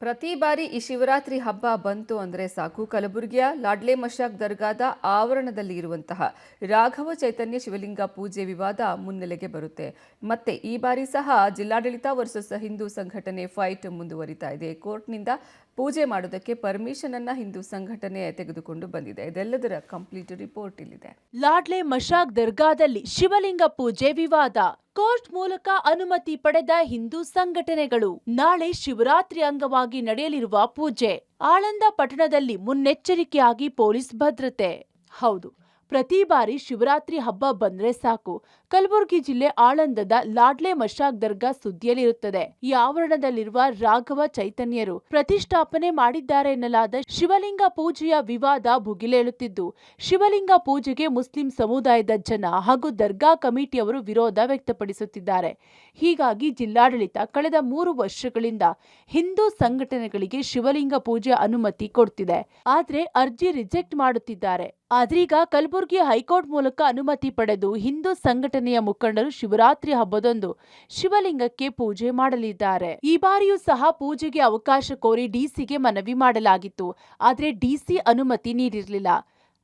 ಪ್ರತಿ ಬಾರಿ ಈ ಶಿವರಾತ್ರಿ ಹಬ್ಬ ಬಂತು ಅಂದ್ರೆ ಸಾಕು, ಕಲಬುರಗಿಯ ಲಾಡ್ಲೆ ಮಶಾಕ್ ದರ್ಗಾದ ಆವರಣದಲ್ಲಿ ಇರುವಂತಹ ರಾಘವ ಚೈತನ್ಯ ಶಿವಲಿಂಗ ಪೂಜೆ ವಿವಾದ ಮುನ್ನೆಲೆಗೆ ಬರುತ್ತೆ. ಮತ್ತೆ ಈ ಬಾರಿ ಸಹ ಜಿಲ್ಲಾಡಳಿತ ವರ್ಸಸ್ ಹಿಂದೂ ಸಂಘಟನೆ ಫೈಟ್ ಮುಂದುವರಿತಾ ಇದೆ. ಕೋರ್ಟ್ನಿಂದ ಪೂಜೆ ಮಾಡೋದಕ್ಕೆ ಪರ್ಮಿಷನ್ ಅನ್ನ ಹಿಂದೂ ಸಂಘಟನೆ ತೆಗೆದುಕೊಂಡು ಬಂದಿದೆ. ಇದೆಲ್ಲದರ ಕಂಪ್ಲೀಟ್ ರಿಪೋರ್ಟ್ ಇಲ್ಲಿದೆ. ಲಾಡ್ಲೆ ಮಶಾಕ್ ದರ್ಗಾದಲ್ಲಿ ಶಿವಲಿಂಗ ಪೂಜೆ ವಿವಾದ. ಕೋರ್ಟ್ ಮೂಲಕ ಅನುಮತಿ ಪಡೆದ ಹಿಂದೂ ಸಂಘಟನೆಗಳು. ನಾಳೆ ಶಿವರಾತ್ರಿ ಅಂಗವಾಗಿ ನಡೆಯಲಿರುವ ಪೂಜೆ. ಆಳಂದ ಪಟ್ಟಣದಲ್ಲಿ ಮುನ್ನೆಚ್ಚರಿಕೆಯಾಗಿ ಪೊಲೀಸ್ ಭದ್ರತೆ. ಹೌದು, ಪ್ರತಿ ಬಾರಿ ಶಿವರಾತ್ರಿ ಹಬ್ಬ ಬಂದ್ರೆ ಸಾಕು, ಕಲಬುರಗಿ ಜಿಲ್ಲೆ ಆಳಂದದ ಲಾಡ್ಲೆ ಮಶಾಕ್ ದರ್ಗಾ ಸುದ್ದಿಯಲ್ಲಿರುತ್ತದೆ. ಈ ಆವರಣದಲ್ಲಿರುವ ರಾಘವ ಚೈತನ್ಯರು ಪ್ರತಿಷ್ಠಾಪನೆ ಮಾಡಿದ್ದಾರೆ ಎನ್ನಲಾದ ಶಿವಲಿಂಗ ಪೂಜೆಯ ವಿವಾದ ಭುಗಿಲೇಳುತ್ತಿದ್ದು, ಶಿವಲಿಂಗ ಪೂಜೆಗೆ ಮುಸ್ಲಿಂ ಸಮುದಾಯದ ಜನ ಹಾಗೂ ದರ್ಗಾ ಕಮಿಟಿಯವರು ವಿರೋಧ ವ್ಯಕ್ತಪಡಿಸುತ್ತಿದ್ದಾರೆ. ಹೀಗಾಗಿ ಜಿಲ್ಲಾಡಳಿತ ಕಳೆದ 3 ವರ್ಷಗಳಿಂದ ಹಿಂದೂ ಸಂಘಟನೆಗಳಿಗೆ ಶಿವಲಿಂಗ ಪೂಜೆ ಅನುಮತಿ ಕೊಡ್ತಿದೆ. ಆದ್ರೆ ಅರ್ಜಿ ರಿಜೆಕ್ಟ್ ಮಾಡುತ್ತಿದ್ದಾರೆ. ಆದ್ರೀಗ ಕಲಬುರಗಿ ಹೈಕೋರ್ಟ್ ಮೂಲಕ ಅನುಮತಿ ಪಡೆದು ಹಿಂದೂ ಸಂಘಟನೆಯ ಮುಖಂಡರು ಶಿವರಾತ್ರಿ ಹಬ್ಬದಂದು ಶಿವಲಿಂಗಕ್ಕೆ ಪೂಜೆ ಮಾಡಲಿದ್ದಾರೆ. ಈ ಬಾರಿಯೂ ಸಹ ಪೂಜೆಗೆ ಅವಕಾಶ ಕೋರಿ ಡಿಸಿಗೆ ಮನವಿ ಮಾಡಲಾಗಿತ್ತು. ಆದ್ರೆ ಡಿಸಿ ಅನುಮತಿ ನೀಡಿರಲಿಲ್ಲ.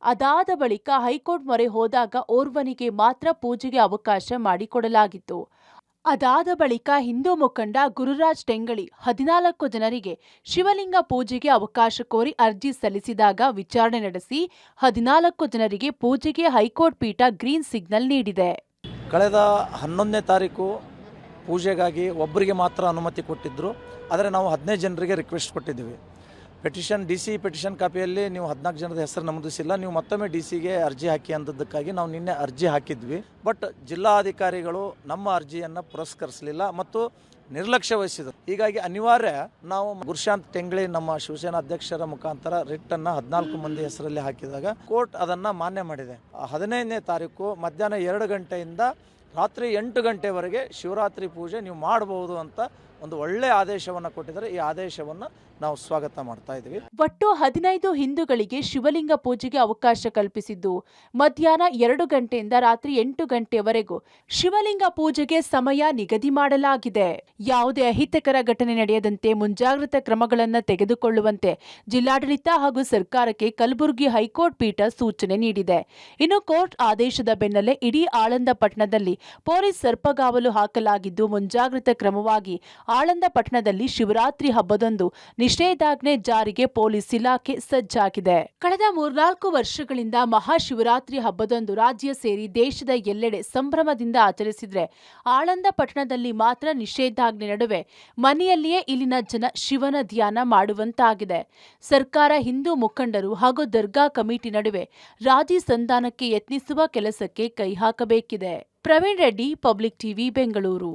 ಅದಾದ ಬಳಿಕ ಹೈಕೋರ್ಟ್ ಮೊರೆ ಹೋದಾಗ ಓರ್ವನಿಗೆ ಮಾತ್ರ ಪೂಜೆಗೆ ಅವಕಾಶ ಮಾಡಿಕೊಡಲಾಗಿತ್ತು. ಅದಾದ ಬಳಿಕ ಹಿಂದೂ ಮುಖಂಡ ಗುರುರಾಜ್ ಟೆಂಗಳಿ 14 ಜನರಿಗೆ ಶಿವಲಿಂಗ ಪೂಜೆಗೆ ಅವಕಾಶ ಕೋರಿ ಅರ್ಜಿ ಸಲ್ಲಿಸಿದಾಗ ವಿಚಾರಣೆ ನಡೆಸಿ 14 ಜನರಿಗೆ ಪೂಜೆಗೆ ಹೈಕೋರ್ಟ್ ಪೀಠ ಗ್ರೀನ್ ಸಿಗ್ನಲ್ ನೀಡಿದೆ. ಕಳೆದ 11ನೇ ತಾರೀಕು ಪೂಜೆಗಾಗಿ ಒಬ್ಬರಿಗೆ ಮಾತ್ರ ಅನುಮತಿ ಕೊಟ್ಟಿದ್ದರು. ಆದರೆ ನಾವು 15 ಜನರಿಗೆ ರಿಕ್ವೆಸ್ಟ್ ಕೊಟ್ಟಿದ್ದೀವಿ. ಡಿಸಿ ಪೆಟಿಷನ್ ಕಾಪಿಯಲ್ಲಿ ನೀವು 14 ಜನದ ಹೆಸರು ನಮೂದಿಸಿಲ್ಲ, ನೀವು ಮತ್ತೊಮ್ಮೆ ಡಿಸಿಗೆ ಅರ್ಜಿ ಹಾಕಿ ಅಂದದ್ದಕ್ಕಾಗಿ ನಾವು ನಿನ್ನೆ ಅರ್ಜಿ ಹಾಕಿದ್ವಿ. ಬಟ್ ಜಿಲ್ಲಾಧಿಕಾರಿಗಳು ನಮ್ಮ ಅರ್ಜಿಯನ್ನು ಪುರಸ್ಕರಿಸಲಿಲ್ಲ ಮತ್ತು ನಿರ್ಲಕ್ಷ್ಯ ವಹಿಸಿದರು. ಹೀಗಾಗಿ ಅನಿವಾರ್ಯ ನಾವು ಗುರುಶಾಂತ್ ಟೆಂಗಳಿ ನಮ್ಮ ಶಿವಸೇನಾ ಅಧ್ಯಕ್ಷರ ಮುಖಾಂತರ ರಿಟ್ ಅನ್ನು 14 ಮಂದಿ ಹೆಸರಲ್ಲಿ ಹಾಕಿದಾಗ ಕೋರ್ಟ್ ಅದನ್ನು ಮಾನ್ಯ ಮಾಡಿದೆ. 15ನೇ ತಾರೀಕು ಮಧ್ಯಾಹ್ನ 2 ಗಂಟೆಯಿಂದ ರಾತ್ರಿ 8 ಗಂಟೆವರೆಗೆ ಶಿವರಾತ್ರಿ ಪೂಜೆ ನೀವು ಮಾಡಬಹುದು ಅಂತ ಒಂದು ಒಳ್ಳೆಯ ಆದೇಶವನ್ನು ಕೊಟ್ಟಿದ್ದಾರೆ. ಈ ಆದೇಶವನ್ನು ನಾವು ಸ್ವಾಗತ ಮಾಡ್ತಾ ಇದ್ದೀವಿ. ಒಟ್ಟು 15 ಹಿಂದೂಗಳಿಗೆ ಶಿವಲಿಂಗ ಪೂಜೆಗೆ ಅವಕಾಶ ಕಲ್ಪಿಸಿದ್ದು, ಮಧ್ಯಾಹ್ನ 2 ಗಂಟೆಯಿಂದ ರಾತ್ರಿ 8 ಗಂಟೆಯವರೆಗೂ ಶಿವಲಿಂಗ ಪೂಜೆಗೆ ಸಮಯ ನಿಗದಿ ಮಾಡಲಾಗಿದೆ. ಯಾವುದೇ ಅಹಿತಕರ ಘಟನೆ ನಡೆಯದಂತೆ ಮುಂಜಾಗ್ರತಾ ಕ್ರಮಗಳನ್ನು ತೆಗೆದುಕೊಳ್ಳುವಂತೆ ಜಿಲ್ಲಾಡಳಿತ ಹಾಗೂ ಸರ್ಕಾರಕ್ಕೆ ಕಲಬುರಗಿ ಹೈಕೋರ್ಟ್ ಪೀಠ ಸೂಚನೆ ನೀಡಿದೆ. ಇನ್ನು ಕೋರ್ಟ್ ಆದೇಶದ ಬೆನ್ನಲ್ಲೇ ಇಡೀ ಆಳಂದ ಪಟ್ಟಣದಲ್ಲಿ ಪೊಲೀಸ್ ಸರ್ಪಗಾವಲು ಹಾಕಲಾಗಿದ್ದು, ಮುಂಜಾಗ್ರತಾ ಕ್ರಮವಾಗಿ ಆಳಂದ ಪಟ್ಟಣದಲ್ಲಿ ಶಿವರಾತ್ರಿ ಹಬ್ಬದಂದು ನಿಷೇಧಾಜ್ಞೆ ಜಾರಿಗೆ ಪೊಲೀಸ್ ಇಲಾಖೆ ಸಜ್ಜಾಗಿದೆ. ಕಳೆದ 3-4 ವರ್ಷಗಳಿಂದ ಮಹಾಶಿವರಾತ್ರಿ ಹಬ್ಬದಂದು ರಾಜ್ಯ ಸೇರಿ ದೇಶದ ಎಲ್ಲೆಡೆ ಸಂಭ್ರಮದಿಂದ ಆಚರಿಸಿದ್ರೆ, ಆಳಂದ ಪಟ್ಟಣದಲ್ಲಿ ಮಾತ್ರ ನಿಷೇಧಾಜ್ಞೆ ನಡುವೆ ಮನೆಯಲ್ಲಿಯೇ ಇಲ್ಲಿನ ಜನ ಶಿವನ ಧ್ಯಾನ ಮಾಡುವಂತಾಗಿದೆ. ಸರ್ಕಾರ, ಹಿಂದೂ ಮುಖಂಡರು ಹಾಗೂ ದರ್ಗಾ ಕಮಿಟಿ ನಡುವೆ ರಾಜಿ ಸಂಧಾನಕ್ಕೆ ಯತ್ನಿಸುವ ಕೆಲಸಕ್ಕೆ ಕೈ ಹಾಕಬೇಕಿದೆ. Praveen Reddy, public TV, Bengaluru.